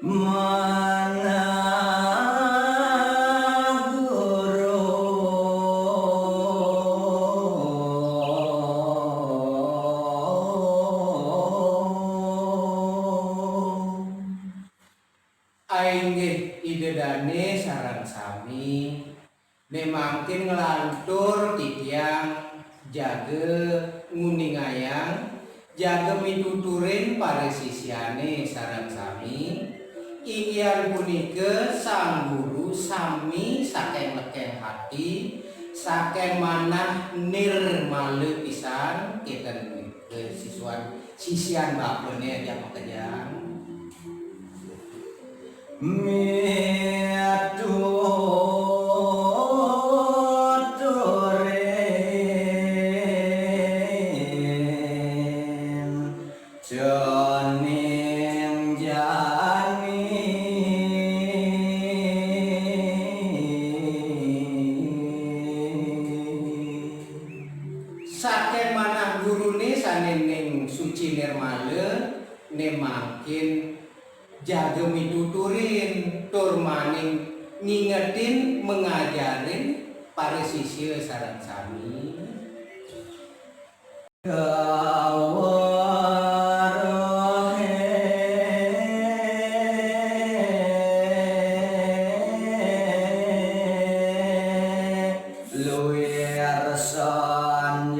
mana guru aing idedane sareng sami memangkin ngelantur titiang jaga nguningayang jaga mituturin para sisiane sareng sami inggian punika sang guru sami saking lekeng hati saking manah nirmale pisan keten siswan sisian bapene dia pekerjaan mituturin joning jani saking manah gurune sanening suci nirmale nemakin jaga mituturin tur maning ngingetin mengajarin para siswa sareng sami luwir sanjata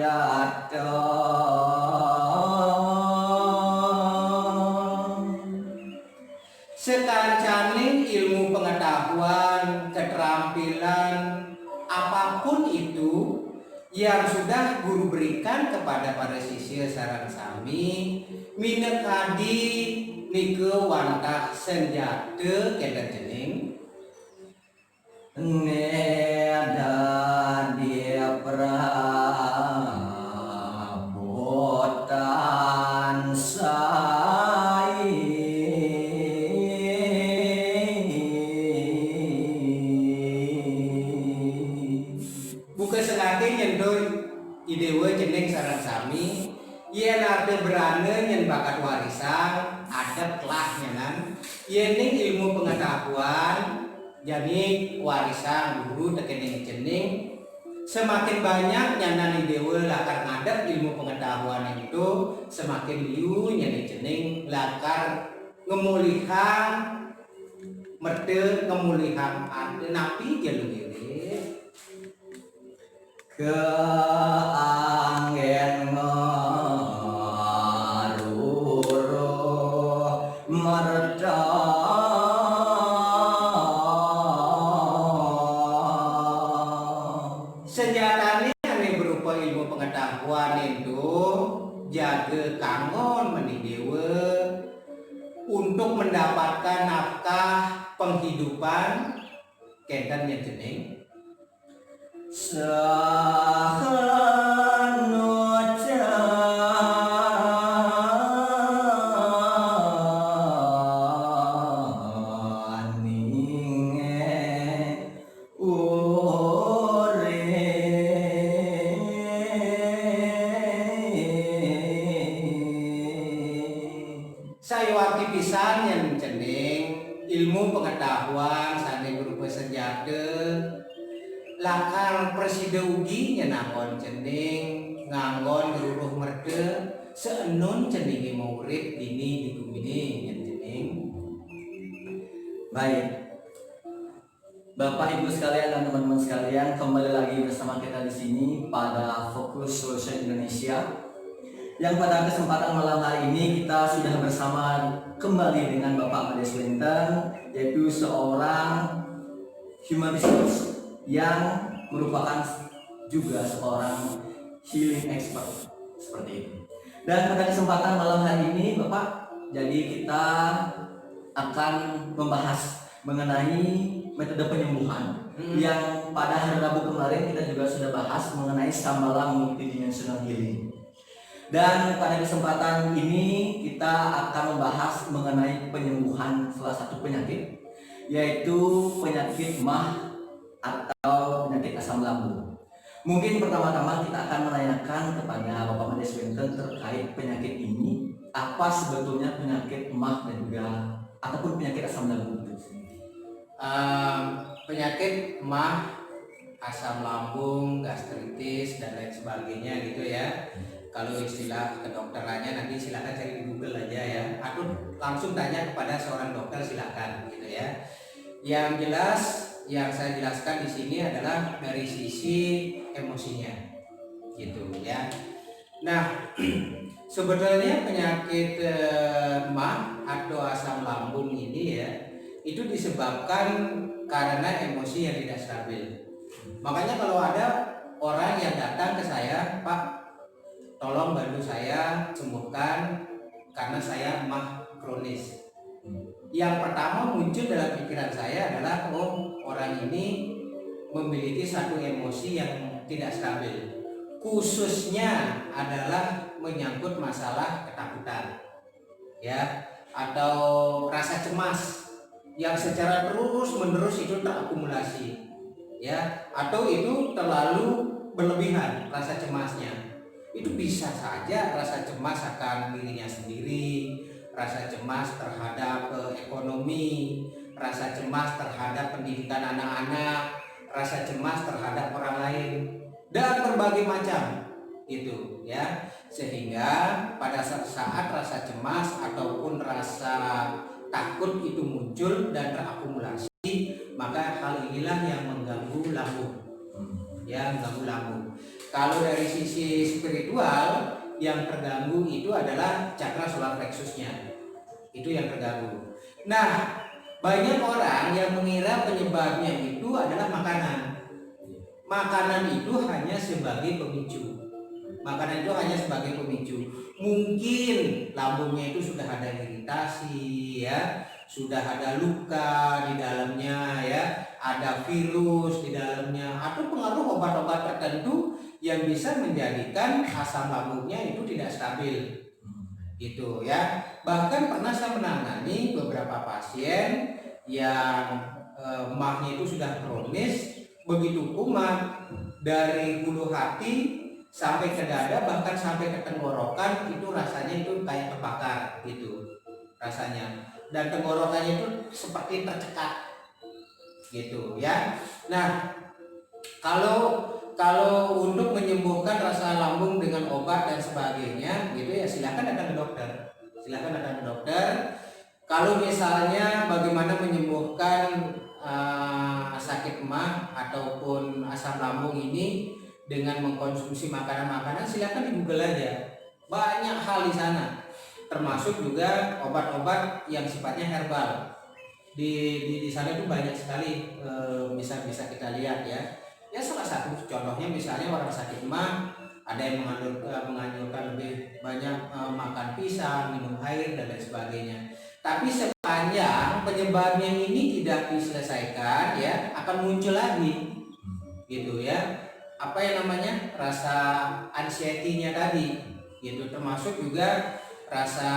sekancaning ilmu pengetahuan keterampilan apapun itu yang sudah guru berikan kepada para siswa sareng sami minekadi nike wantah senjata kena jening neda dia perabotan sai buka sengaja nyendoy idewe jeneng sareng sami yen ade berane nyen bakat warisan adab kelah nyenan yening ilmu pengetahuan jadi warisan guru tekening jeneng semakin banyak nyanan idewe lakar ngadep ilmu pengetahuan itu semakin liu nyen jeneng lakar ngemulihan merde kemulihan ade napi jelu keanggen ngaruruh merda senjatanya ane berupa ilmu pengetahuan itu jaga kangon menidewe untuk mendapatkan nafkah penghidupan kenten yang jeneng sayawati pisan yang jeneng ilmu pengetahuan sane berupa senjata lakar presida ugi nyenangon jeneng nganggon geruruh merde seenun jenenge murid dini digumini yang jeneng baik. Bapak Ibu sekalian dan teman-teman sekalian, kembali lagi bersama kita di sini pada Fokus Solution Indonesia. Yang pada kesempatan malam hari ini kita sudah bersama kembali dengan Bapak Mades Linton, yaitu seorang human resource yang merupakan juga seorang healing expert seperti itu. Dan pada kesempatan malam hari ini Bapak, jadi kita akan membahas mengenai metode penyembuhan yang pada hari Rabu kemarin kita juga sudah bahas mengenai Shambhala multidimensional healing. Dan pada kesempatan ini kita akan membahas mengenai penyembuhan salah satu penyakit, yaitu penyakit MAH atau penyakit asam lambung. Mungkin pertama-tama kita akan menanyakan kepada Bapak Mades Linton terkait penyakit ini, apa apa sebetulnya penyakit emah dan juga ataupun penyakit asam lambung itu? Penyakit emah, asam lambung, gastritis dan lain sebagainya gitu ya. Kalau istilah kedokterannya nanti silakan cari di Google aja ya, atau langsung tanya kepada seorang dokter silakan gitu ya. Yang jelas yang saya jelaskan di sini adalah dari sisi emosinya gitu ya. Nah, sebetulnya penyakit emah atau asam lambung ini ya, itu disebabkan karena emosi yang tidak stabil. Makanya kalau ada orang yang datang ke saya, Pak, tolong bantu saya sembuhkan karena saya emah kronis. Yang pertama muncul dalam pikiran saya adalah, oh, orang ini memiliki satu emosi yang tidak stabil. Khususnya adalah menyangkut masalah ketakutan, ya, atau rasa cemas yang secara terus-menerus itu terakumulasi, ya, atau itu terlalu berlebihan rasa cemasnya. Itu bisa saja rasa cemas akan dirinya sendiri, rasa cemas terhadap ekonomi, rasa cemas terhadap pendidikan anak-anak, rasa cemas terhadap orang lain, dan berbagai macam itu ya. Sehingga pada saat rasa cemas ataupun rasa takut itu muncul dan terakumulasi, maka hal inilah yang mengganggu lambung, ya, mengganggu lambung. Kalau dari sisi spiritual, yang terganggu itu adalah cakra solar plexusnya, itu yang terganggu. Nah, banyak orang yang mengira penyebabnya itu adalah makanan. Makanan itu hanya sebagai pemicu. Makanan itu hanya sebagai pemicu. Mungkin lambungnya itu sudah ada iritasi, ya, sudah ada luka di dalamnya, ya, ada virus di dalamnya, atau pengaruh obat-obat tertentu yang bisa menjadikan asam lambungnya itu tidak stabil, gitu ya. Bahkan pernah saya menangani beberapa pasien yang emahnya itu sudah kronis, begitu kumat dari bulu hati sampai ke dada, bahkan sampai ke tenggorokan, itu rasanya itu kayak terbakar gitu rasanya, dan tenggorokannya itu seperti tercekat gitu ya. Nah, kalau untuk menyembuhkan rasa lambung dengan obat dan sebagainya gitu ya, silakan datang ke dokter. Silakan datang ke dokter. Kalau misalnya bagaimana menyembuhkan sakit emah ataupun asam lambung ini dengan mengkonsumsi makanan-makanan, silakan di Google aja. Banyak hal di sana. Termasuk juga obat-obat yang sifatnya herbal. Di sana itu banyak sekali bisa kita lihat ya. Ya, salah satu contohnya misalnya orang sakit emah, ada yang menganjurkan lebih banyak makan pisang, minum air dan lain sebagainya. Tapi sepanjang penyebabnya ini tidak diselesaikan, ya, akan muncul lagi, gitu ya. Apa yang namanya rasa anxiety-nya tadi, gitu, termasuk juga rasa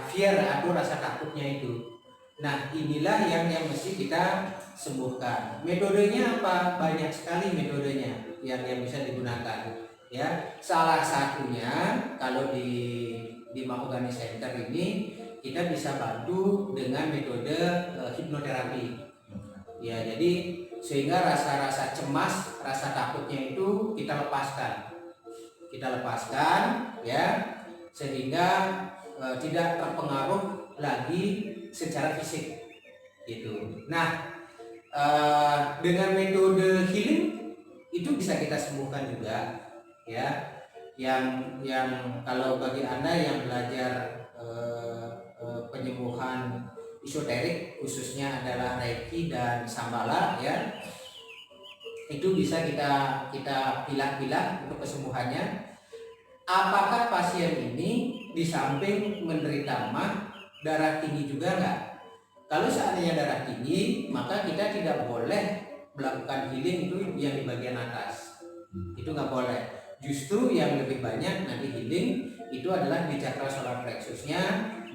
fear atau rasa takutnya itu. Nah, inilah yang mesti kita sembuhkan. Metodenya apa? Banyak sekali metodenya yang bisa digunakan. Ya, salah satunya kalau di Mahogany Center ini kita bisa bantu dengan metode hipnoterapi. Ya, jadi sehingga rasa-rasa cemas, rasa takutnya itu kita lepaskan. Kita lepaskan, ya, sehingga tidak terpengaruh lagi secara fisik gitu. Nah, dengan metode healing itu bisa kita sembuhkan juga, ya. Yang kalau bagi Anda yang belajar penyembuhan esoterik, khususnya adalah Reiki dan Shambhala, ya, itu bisa kita pilah-pilah untuk kesembuhannya. Apakah pasien ini di samping menderita emah, darah tinggi juga enggak? Kalau seandainya darah tinggi, maka kita tidak boleh melakukan healing itu yang di bagian atas. Itu nggak boleh. Justru yang lebih banyak nanti healing itu adalah di cakra solar plexusnya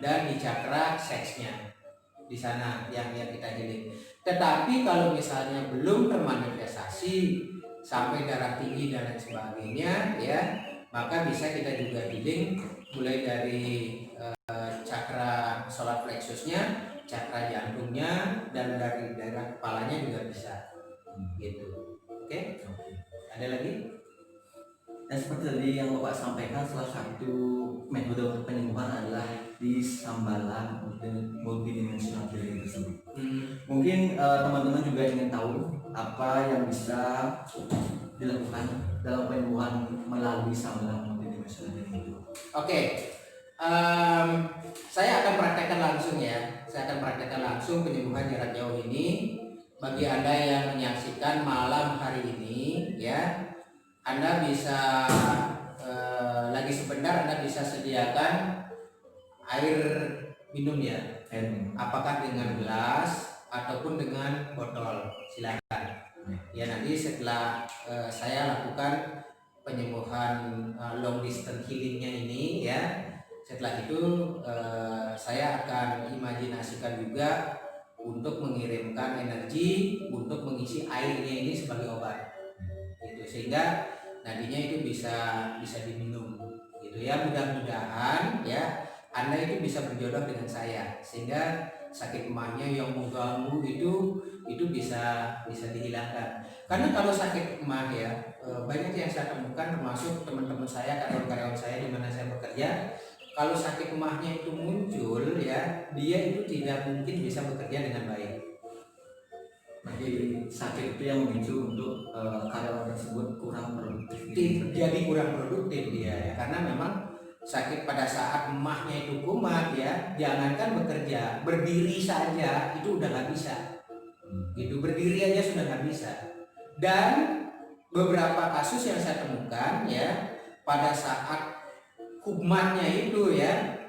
dan di cakra seksnya. Di sana yang kita healing. Tetapi kalau misalnya belum termanifestasi sampai darah tinggi dan lain sebagainya, ya, maka bisa kita juga healing mulai dari gitu. Oke, Oke. ada lagi? Dan seperti tadi yang Bapak sampaikan, salah satu metode untuk penyembuhan adalah di sambalan multidimensional healing tersebut. Mungkin teman-teman juga ingin tahu apa yang bisa dilakukan dalam penyembuhan melalui sambalan multidimensional healing itu. Oke, saya akan praktekkan langsung ya. Saya akan praktekkan langsung penyembuhan jarak jauh ini bagi Anda yang menyaksikan malam hari ini ya. Anda bisa lagi sebentar Anda bisa sediakan air minum ya. Apakah dengan gelas ataupun dengan botol, silakan. Ya nanti setelah saya lakukan penyembuhan long distance healingnya ini ya, setelah itu saya akan imajinasikan juga untuk mengirimkan energi untuk mengisi airnya ini sebagai obat gitu, sehingga nadinya itu bisa diminum gitu ya. Mudah-mudahan ya Anda itu bisa berjodoh dengan saya sehingga sakit emahnya yang mengganggu itu bisa dihilangkan. Karena kalau sakit emah ya banyak yang saya temukan, termasuk teman-teman saya, karyawan-karyawan saya di mana saya bekerja, kalau sakit emahnya itu muncul ya, dia itu tidak mungkin bisa bekerja dengan baik. Jadi sakit itu yang memicu untuk karyawan tersebut kurang produktif. Jadi kurang produktif dia ya, karena memang sakit pada saat emahnya itu kumat ya, jangankan bekerja, berdiri saja itu udah nggak bisa. Gitu, berdiri aja sudah nggak bisa. Dan beberapa kasus yang saya temukan ya, pada saat kumatnya itu ya,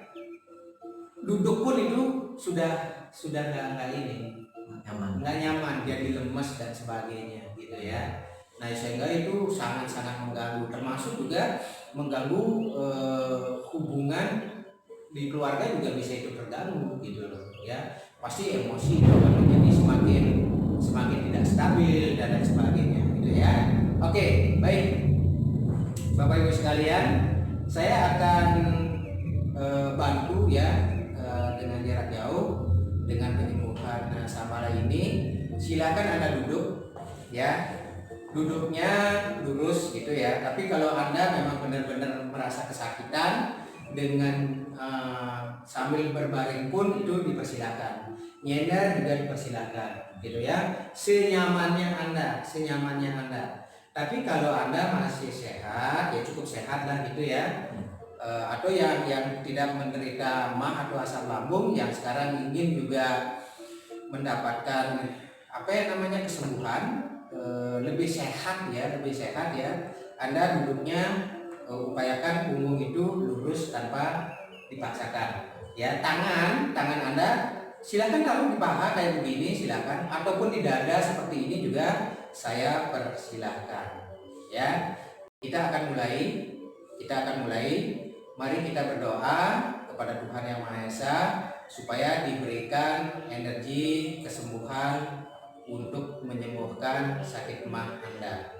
duduk pun itu sudah nggak nyaman, jadi lemes dan sebagainya gitu ya. Nah sehingga itu sangat-sangat mengganggu, termasuk juga mengganggu hubungan di keluarga juga bisa itu terganggu gitu loh ya. Pasti emosi itu akan menjadi semakin tidak stabil dan lain sebagainya gitu ya. Oke, baik Bapak Ibu sekalian, saya akan bantu ya dengan jarak jauh dengan penyembuhan samala ini. Silakan Anda duduk ya, duduknya lurus gitu ya. Tapi kalau Anda memang benar-benar merasa kesakitan, dengan sambil berbaring pun itu dipersilakan, nyender juga dipersilakan gitu ya, senyamannya Anda. Tapi kalau Anda masih sehat ya cukup sehat lah gitu ya. Atau yang tidak menderita mah atau asam lambung, yang sekarang ingin juga mendapatkan kesembuhan, lebih sehat ya, Anda duduknya upayakan punggung itu lurus tanpa dipaksakan ya. Tangan Anda silakan taruh di paha kayak begini, silakan, ataupun di dada seperti ini juga saya persilahkan ya. Kita akan mulai. Mari kita berdoa kepada Tuhan Yang Maha Esa supaya diberikan energi kesembuhan untuk menyembuhkan sakit emah Anda.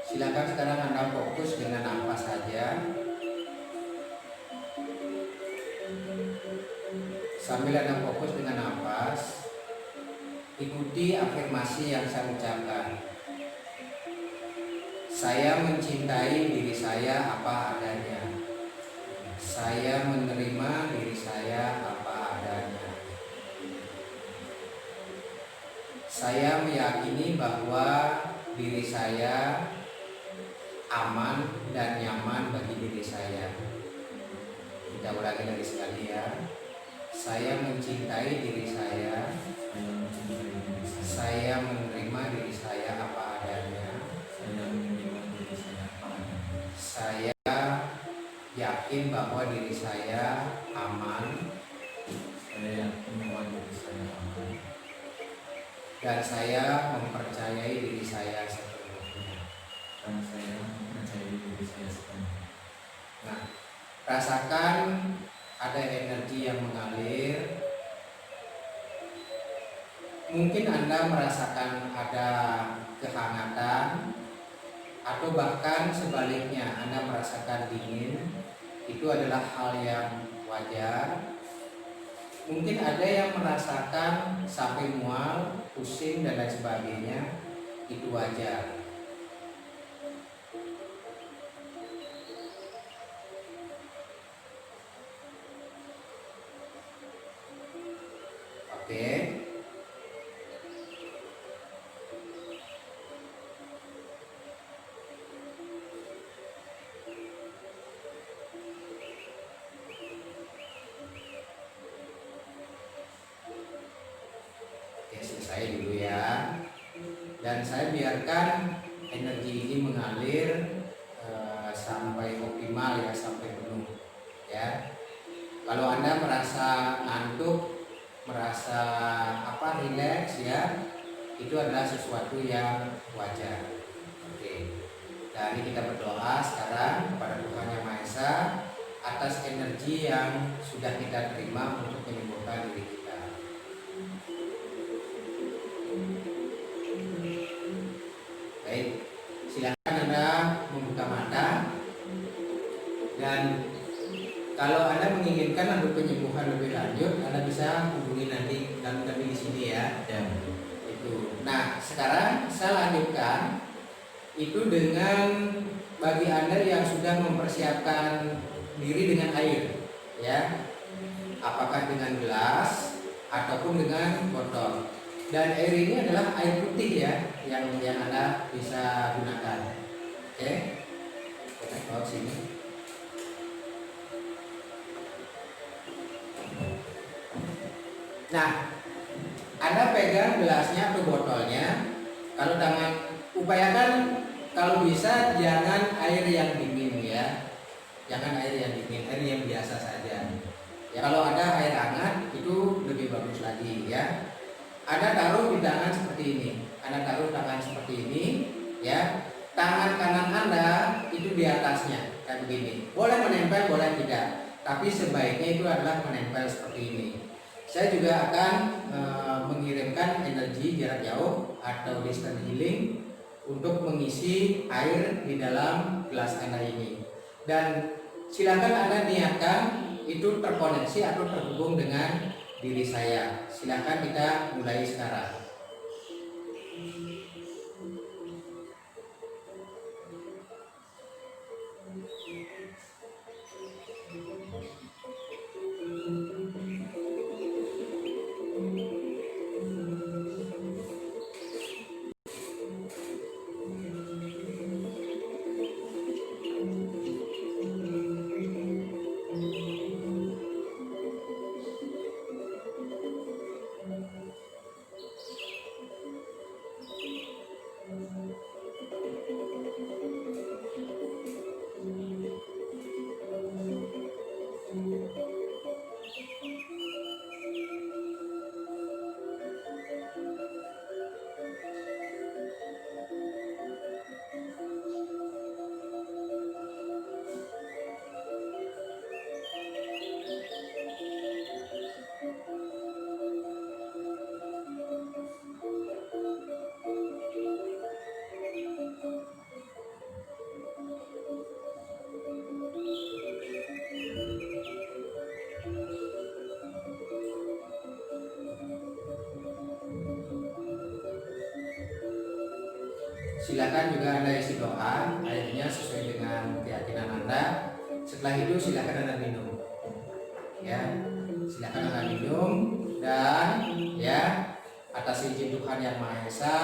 Silakan sekarang Anda fokus dengan napas saja. Sambil Anda fokus dengan napas, ikuti afirmasi yang saya ucapkan. Saya mencintai diri saya apa adanya. Saya menerima diri saya apa adanya. Saya meyakini bahwa diri saya aman dan nyaman bagi diri saya. Kita ulangi lagi sekali ya. Saya mencintai diri saya. Saya menerima diri saya apa adanya. Saya yakin bahwa diri saya aman. Dan saya mempercayai diri saya sepenuhnya. Nah, rasakan ada energi yang mengalir. Mungkin Anda merasakan ada kehangatan, atau bahkan sebaliknya Anda merasakan dingin. Itu adalah hal yang wajar. Mungkin ada yang merasakan sampai mual, pusing dan lain sebagainya. Itu wajar. Oke. Oke, selesai dulu ya. Dan saya biarkan energi ini mengalir sampai optimal ya, sampai penuh ya. Kalau Anda merasa ngantuk, merasa rileks ya, itu adalah sesuatu yang wajar. Oke. Dari kita berdoa sekarang kepada Tuhan Yang Maha Esa atas energi yang sudah kita terima untuk menyembuhkan diri kita. Baik, silakan Anda membuka mata, dan kalau Anda menginginkan untuk penyembuhan lebih lanjut, Anda bisa hubungi nanti kami di sini ya. Itu. Nah, sekarang saya lanjutkan itu dengan bagi Anda yang sudah mempersiapkan diri dengan air, ya. Apakah dengan gelas ataupun dengan botol. Dan air ini adalah air putih ya, yang Anda bisa gunakan. Oke. Kita bawa sini. Nah, Anda pegang gelasnya atau botolnya. Kalau upayakan kalau bisa jangan air yang dingin ya. Jangan air yang dingin, air yang biasa saja. Ya, kalau ada air hangat itu lebih bagus lagi ya. Anda taruh di tangan seperti ini. Anda taruh tangan seperti ini ya. Tangan kanan Anda itu di atasnya kayak begini. Boleh menempel, boleh tidak. Tapi sebaiknya itu adalah menempel seperti ini. Saya juga akan mengirimkan energi jarak jauh atau distance healing untuk mengisi air di dalam gelas Anda ini. Dan silakan Anda niatkan itu terkoneksi atau terhubung dengan diri saya. Silakan kita mulai sekarang. silakan juga Anda isi doa akhirnya sesuai dengan keyakinan Anda. Setelah itu silakan Anda minum, ya, silakan Anda minum. Dan ya, atas izin Tuhan Yang Maha Esa,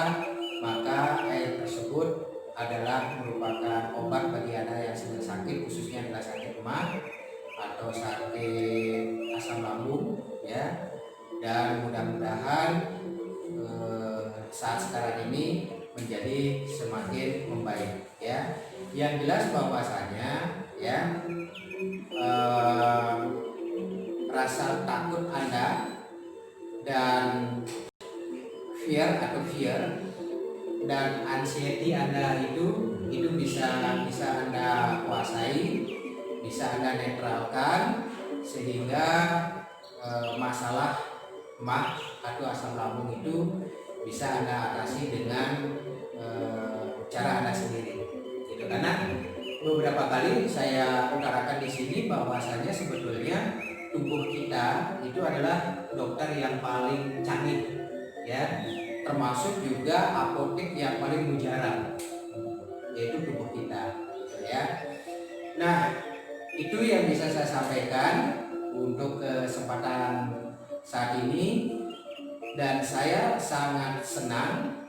maka air tersebut adalah merupakan obat bagi Anda yang sedang sakit, khususnya adalah sakit emah atau sakit asam lambung, ya. Dan mudah-mudahan saat sekarang ini menjadi semakin membaik, ya. Yang jelas bahwasanya, ya, rasa takut Anda dan fear dan anxiety Anda itu bisa Anda kuasai, bisa Anda netralkan, sehingga masalah emah atau asam lambung itu bisa Anda atasi dengan cara Anda sendiri. Gitu. Karena beberapa kali saya utarakan di sini bahwasanya sebetulnya tubuh kita itu adalah dokter yang paling canggih, ya, termasuk juga apotek yang paling mujarab, yaitu tubuh kita, ya. Nah, itu yang bisa saya sampaikan untuk kesempatan saat ini, dan saya sangat senang,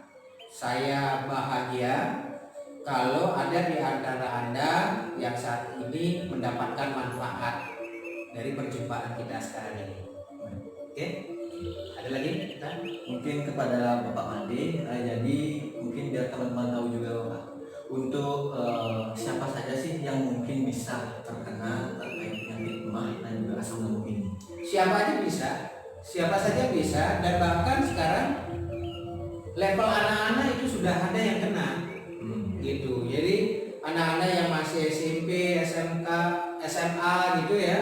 saya bahagia kalau ada di antara Anda yang saat ini mendapatkan manfaat dari perjumpaan kita sekarang ini. Oke? Ada lagi kita? Mungkin kepada Bapak Made, jadi mungkin biar teman-teman tahu juga Bapak, untuk siapa saja sih yang mungkin bisa terkena terkait penyakit emah dan juga asam lambung ini? Siapa aja bisa, siapa saja bisa, dan bahkan sekarang level anak-anak itu sudah ada yang kena, gitu. Jadi anak-anak yang masih SMP, SMK, SMA gitu ya,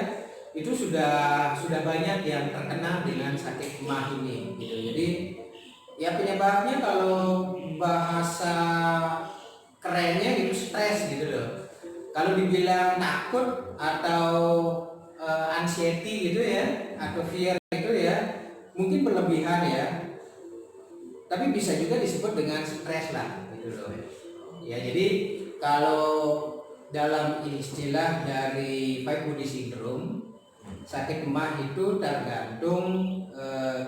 itu sudah banyak yang terkena dengan sakit emah ini, gitu. Jadi ya penyebabnya kalau bahasa kerennya gitu stres gitu loh. Kalau dibilang takut atau anxiety gitu ya, atau fear gitu ya, mungkin berlebihan ya. Tapi bisa juga disebut dengan stres lah gitu loh. Ya, jadi kalau dalam istilah dari Five Body Syndrome, sakit emah itu tergantung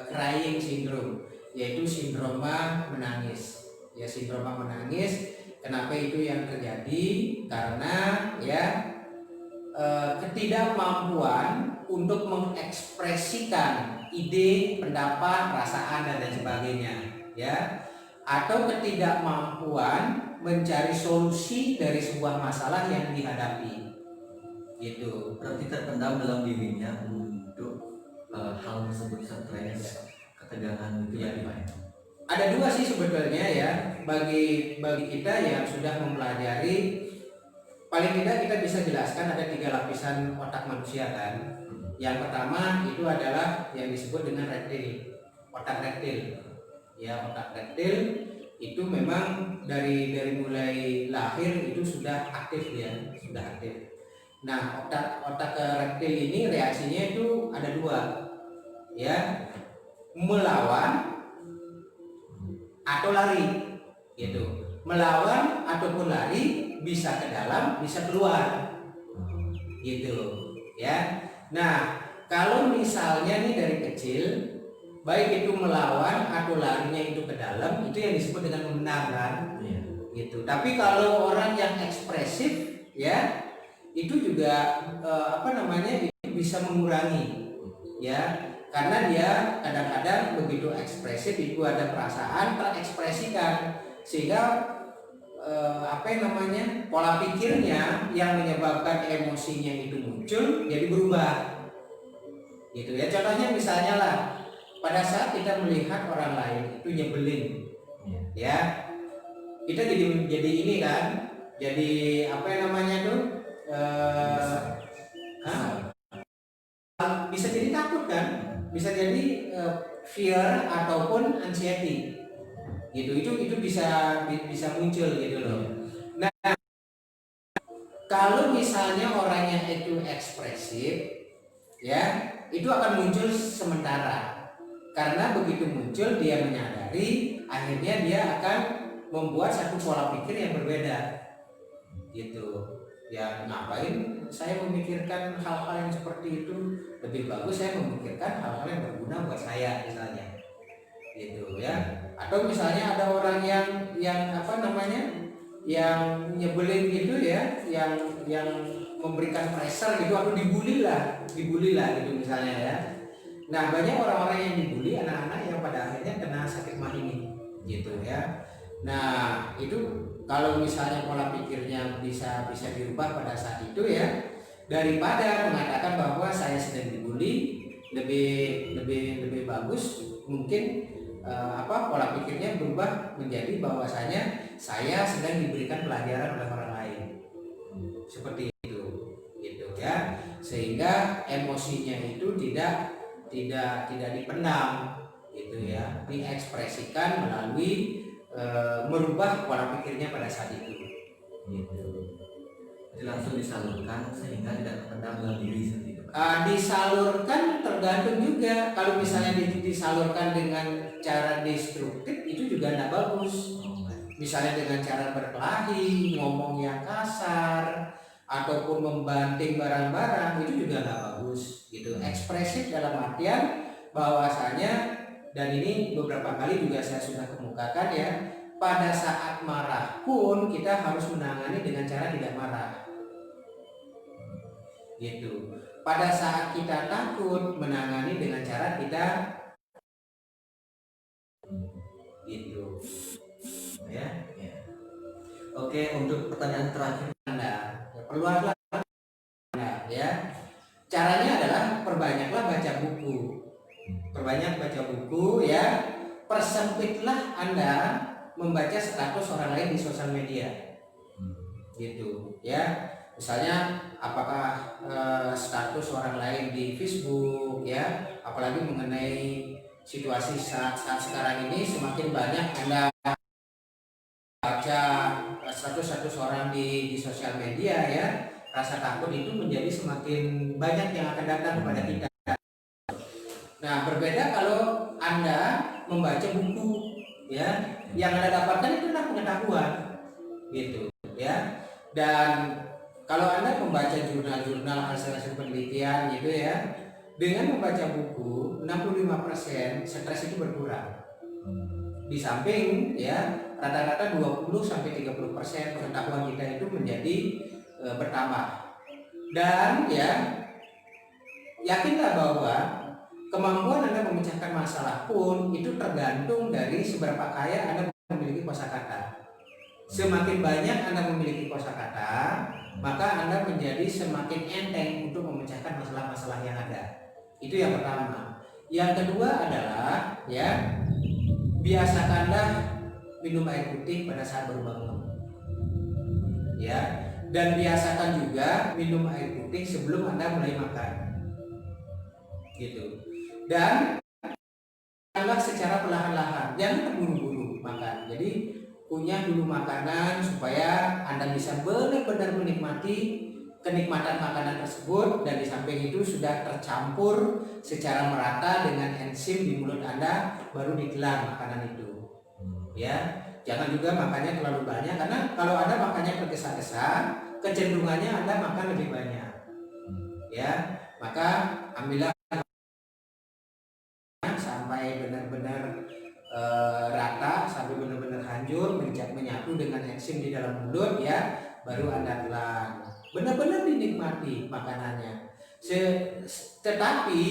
crying syndrome, yaitu sindroma menangis. Ya, sindroma menangis. Kenapa itu yang terjadi? Karena ya ketidakmampuan untuk mengekspresikan ide, pendapat, perasaan dan lain sebagainya, ya. Atau ketidakmampuan mencari solusi dari sebuah masalah yang dihadapi. Gitu. Berarti terpendam dalam dirinya untuk hal tersebut, stres, ketegangan gitu ya, Pak. Ada dua sih sebetulnya ya, bagi kita yang sudah mempelajari, paling tidak kita bisa jelaskan ada 3 lapisan otak manusia kan. Yang pertama itu adalah yang disebut dengan reptil, otak reptil. Ya, otak reptil itu memang dari mulai lahir itu sudah aktif ya, sudah aktif. Nah, otak reptil ini reaksinya itu ada 2, ya, melawan atau lari, gitu. Melawan ataupun lari, bisa ke dalam, bisa keluar, gitu, ya. Nah, kalau misalnya nih dari kecil, baik itu melawan atau larinya itu ke dalam, itu yang disebut dengan membenarkan, gitu. Tapi kalau orang yang ekspresif, ya, itu juga itu bisa mengurangi, ya, karena dia kadang-kadang begitu ekspresif itu ada perasaan terekspresikan, sehingga pola pikirnya yang menyebabkan emosinya itu muncul jadi berubah, gitu ya. Contohnya misalnya lah, pada saat kita melihat orang lain itu nyebelin, ya, kita jadi ini kan, jadi bisa jadi takut kan, bisa jadi fear ataupun anxiety, gitu. Itu bisa muncul gitu loh. Nah, kalau misalnya orangnya itu ekspresif, ya, itu akan muncul sementara, karena begitu muncul dia menyadari, akhirnya dia akan membuat satu pola pikir yang berbeda gitu. Ya ngapain saya memikirkan hal-hal yang seperti itu, lebih bagus saya memikirkan hal-hal yang berguna buat saya misalnya gitu ya. Atau misalnya ada orang yang apa namanya, yang nyebelin gitu ya, yang memberikan pressure gitu atau dibully lah gitu misalnya ya. Nah banyak orang-orang yang dibully, anak-anak yang pada akhirnya kena sakit mah ini gitu ya. Nah itu kalau misalnya pola pikirnya bisa dirubah pada saat itu ya, daripada mengatakan bahwa saya sedang dibully, lebih bagus mungkin pola pikirnya berubah menjadi bahwasanya saya sedang diberikan pelajaran oleh orang lain seperti itu gitu ya, sehingga emosinya itu tidak dipendam gitu ya, diekspresikan melalui merubah pola pikirnya pada saat itu gitu. Jadi langsung disalurkan sehingga tidak terpendam dalam diri sendiri. Disalurkan tergantung juga. Kalau misalnya disalurkan dengan cara destruktif itu juga tidak bagus. Misalnya dengan cara berkelahi, ngomong yang kasar, ataupun membanting barang-barang, itu juga nggak bagus gitu. Ekspresif dalam artian bahwasanya, dan ini beberapa kali juga saya sudah kemukakan ya, pada saat marah pun kita harus menangani dengan cara tidak marah gitu. Pada saat kita takut, menangani dengan cara kita gitu ya. Oke, untuk pertanyaan terakhir Anda perluaslah ya. Caranya adalah perbanyaklah baca buku. Perbanyak baca buku ya. Persempitlah Anda membaca status orang lain di sosial media. Gitu ya. Misalnya apakah status orang lain di Facebook ya, apalagi mengenai situasi saat sekarang ini, semakin banyak Anda baca status orang di sosial media ya, rasa takut itu menjadi semakin banyak yang akan datang kepada kita. Nah berbeda kalau Anda membaca buku ya, yang Anda dapatkan itu adalah pengetahuan gitu ya. Dan kalau Anda membaca jurnal-jurnal hasil-hasil penelitian gitu ya, dengan membaca buku 65% stres itu berkurang. Di samping ya rata-rata 20-30% pengetahuan kita itu menjadi bertambah. Dan ya yakinlah bahwa kemampuan Anda memecahkan masalah pun itu tergantung dari seberapa kaya Anda memiliki kosakata. Semakin banyak Anda memiliki kosakata, maka Anda menjadi semakin enteng untuk memecahkan masalah-masalah yang ada. Itu yang pertama. Yang kedua adalah ya, biasakanlah minum air putih pada saat baru bangun. Ya, dan biasakan juga minum air putih sebelum Anda mulai makan. Gitu. Dan makanlah secara perlahan-lahan, jangan terburu-buru makan. Jadi kunyah dulu makanan supaya Anda bisa benar-benar menikmati kenikmatan makanan tersebut, dan di samping itu sudah tercampur secara merata dengan enzim di mulut Anda, baru ditelan makanan itu. Ya, jangan juga makannya terlalu banyak, karena kalau Anda makannya tergesa-gesa, kecenderungannya Anda makan lebih banyak. Ya, maka ambillah sampai benar-benar rata, sampai benar-benar hancur, menyatu dengan enzim di dalam mulut ya, baru Anda telan. Benar-benar dinikmati makanannya. Tetapi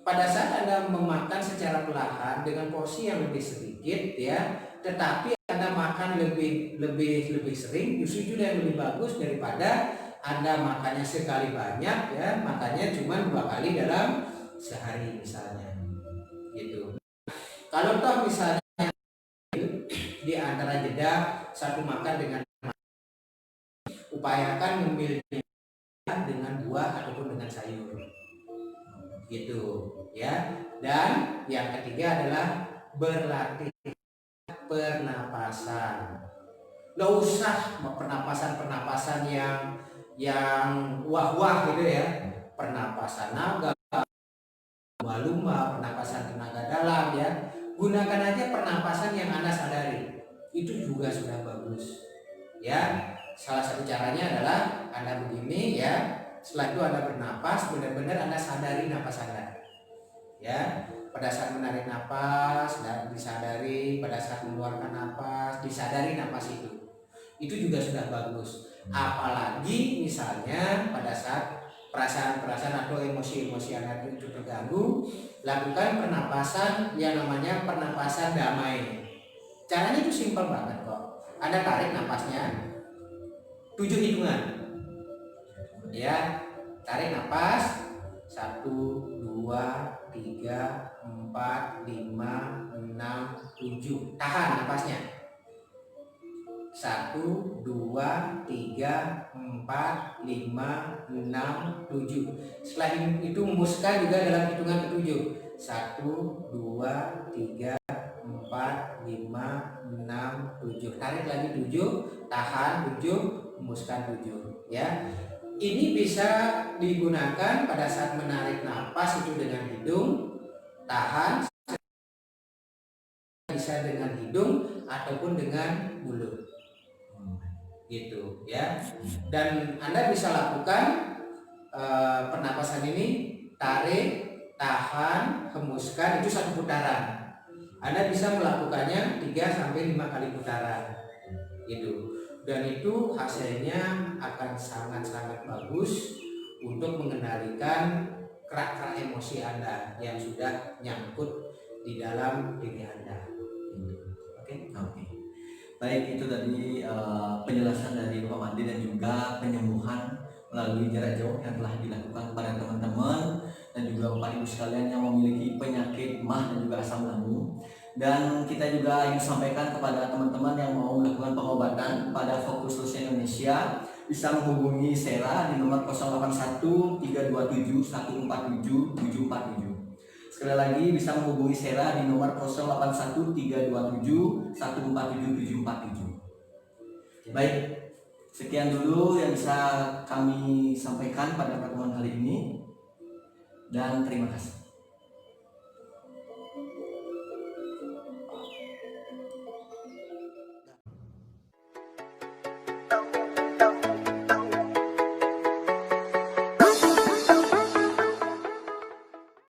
pada saat Anda memakan secara perlahan dengan porsi yang lebih sedikit ya, tetapi Anda makan lebih sering, justru itu yang lebih bagus daripada Anda makannya sekali banyak ya, makannya cuma 2 kali dalam sehari misalnya. Gitu. Kalau toh misalnya di antara jeda satu makan dengan, upayakan memilih dengan buah ataupun dengan sayur gitu ya. Dan yang ketiga adalah berlatih pernapasan. Nggak usah pernapasan yang wah-wah gitu ya, pernapasan naga, lumba-lumba, pernapasan tenaga dalam ya. Gunakan aja pernapasan yang Anda sadari. itu juga sudah bagus. Ya, salah satu caranya adalah Anda begini ya. Setelah itu Anda bernapas, benar-benar Anda sadari napas Anda. Ya, pada saat menarik napas dan disadari, pada saat mengeluarkan napas disadari napas itu juga sudah bagus. Apalagi misalnya pada saat perasaan-perasaan atau emosi-emosi Anda itu terganggu, lakukan pernapasan yang namanya pernapasan damai. Caranya itu simpel banget kok. Anda tarik napasnya 7 hitungan, ya, tarik napas 1, 2, 3, 4, 5, 6, 7. Tahan napasnya 1, 2, 3, 4, 5, 6, 7. Setelah itu hembuskan juga dalam hitungan ketujuh. 1, 2, 3, 4, 5, 6, 7. Tarik lagi 7, tahan 7, hembuskan 7. Ya, ini bisa digunakan pada saat menarik napas itu dengan hidung, tahan bisa dengan hidung ataupun dengan mulut, gitu ya. Dan Anda bisa lakukan pernapasan ini, tarik, tahan, hembuskan, itu 1 putaran. Anda bisa melakukannya 3-5 kali putaran, gitu. Dan itu hasilnya akan sangat-sangat bagus untuk mengendalikan kerak-kerak emosi Anda yang sudah nyangkut di dalam diri Anda. Oke. Baik, itu tadi penjelasan dari Bapak Mandi dan juga penyembuhan melalui jarak jauh yang telah dilakukan kepada teman-teman dan juga Bapak Ibu sekalian yang memiliki penyakit MAH dan juga asam lambung. Dan kita juga ingin sampaikan kepada teman-teman yang mau melakukan pengobatan pada Fokus Solution Indonesia bisa menghubungi Sera di nomor 081 327 147 747. Sekali lagi bisa menghubungi Sera di nomor 081 327 147 747. Baik, sekian dulu yang bisa kami sampaikan pada pertemuan kali ini dan terima kasih.